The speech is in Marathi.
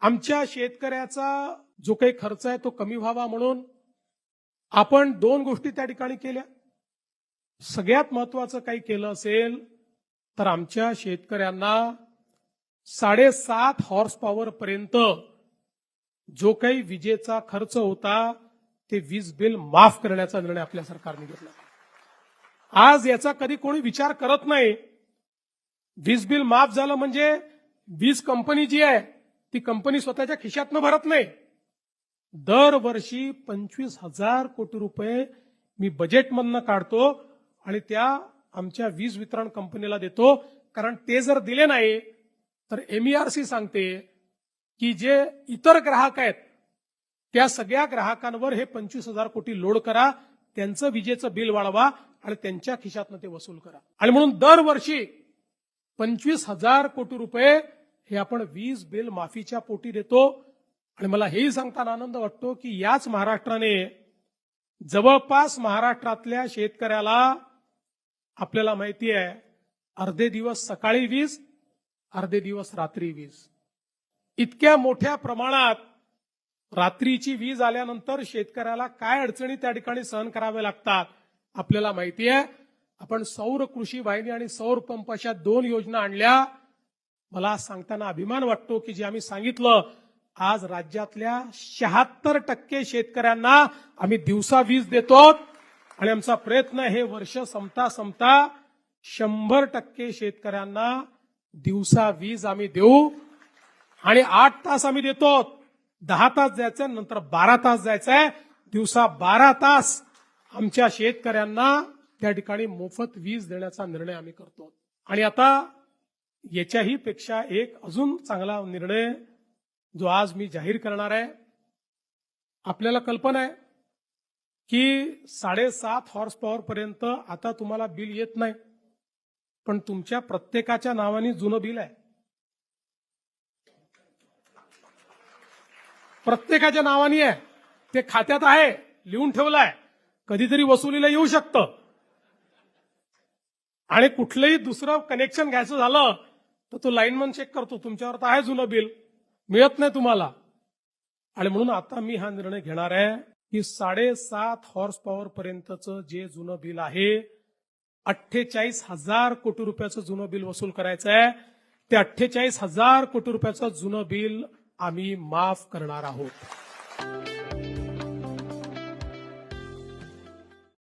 आमच्या शेतकऱ्याचा जो काही खर्च आहे तो कमी व्हावा म्हणून आपण दोन गोष्टी त्या ठिकाणी केल्या. सगळ्यात महत्त्वाचं काही केलं असेल तर आमच्या शेतकऱ्यांना 7.5 हॉर्स पॉवर पर्यंत जो काही विजेचा खर्च होता ते वीज बिल माफ करण्याचा निर्णय आपल्या सरकारने घेतला. आज याचा कधी कोणी विचार करत नाही. वीज बिल माफ झालं म्हणजे वीज कंपनी जी आहे ती कंपनी स्वतःच्या खिशातनं भरत नाही. दरवर्षी 25,000 कोटी रुपये मी बजेटमधनं काढतो आणि त्या आमच्या वीज वितरण कंपनीला देतो. कारण ते जर दिले नाही तर MERC सांगते की जे इतर ग्राहक आहेत त्या सगळ्या ग्राहकांवर हे 25,000 कोटी लोड करा, त्यांचं विजेचं बिल वाढवा आणि त्यांच्या खिशातनं ते वसूल करा. आणि म्हणून दरवर्षी 25,000 कोटी रुपये हे आपण वीज बिल माफीच्या पोटी देतो. आणि मला हेही सांगताना आनंद वाटतो की याच महाराष्ट्राने जवळपास महाराष्ट्रातल्या शेतकऱ्याला आपल्याला माहिती आहे अर्धे दिवस सकाळी वीज, अर्धे दिवस रात्री वीज. इतक्या मोठ्या प्रमाणात रात्रीची वीज आल्यानंतर शेतकऱ्याला काय अडचणी त्या ठिकाणी सहन कराव्या लागतात आपल्याला माहिती आहे. आपण सौर कृषी वाहिनी आणि सौर पंप अशा 2 योजना आणल्या. मला सांगताना अभिमान वाटतो की जे आम्ही सांगितलं आज राज्यातल्या 76% शेतकऱ्यांना आम्ही दिवसा वीज देतो आणि आमचा प्रयत्न हे वर्ष संपता 100% शेतकऱ्यांना दिवसा वीज आम्ही देऊ. आणि 8 तास आम्ही देतो. 10 तास जायचंय, नंतर 12 तास जायचंय. दिवसा 12 तास आमच्या शेतकऱ्यांना त्या ठिकाणी मोफत वीज देण्याचा निर्णय आम्ही करतो. आणि आता याच्याही पेक्षा एक अजून चांगला निर्णय जो आज मी जाहीर करणार आहे. आपल्याला कल्पना आहे की 7.5 हॉर्स पॉवर पर्यंत आता तुम्हाला बिल येत नाही, पण तुमच्या प्रत्येकाच्या नावाने जुनं बिल आहे. प्रत्येकाच्या नावाने आहे, ते खात्यात आहे, लिहून ठेवलं आहे. कधीतरी वसुलीला येऊ शकतं आणि कुठलंही दुसरं कनेक्शन घ्यायचं झालं तर तो लाईनमन चेक करतो तुमच्यावर तर आहे जुनं बिल, मिळत नाही तुम्हाला. आणि म्हणून आता मी हा निर्णय घेणार आहे की 7.5 हॉर्स पॉवर पर्यंतचं जे जुनं बिल आहे 48,000 कोटी रुपयाचं जुनं बिल वसूल करायचं आहे. ते 48,000 कोटी रुपयाचं जुनं बिल आम्ही माफ करणार आहोत.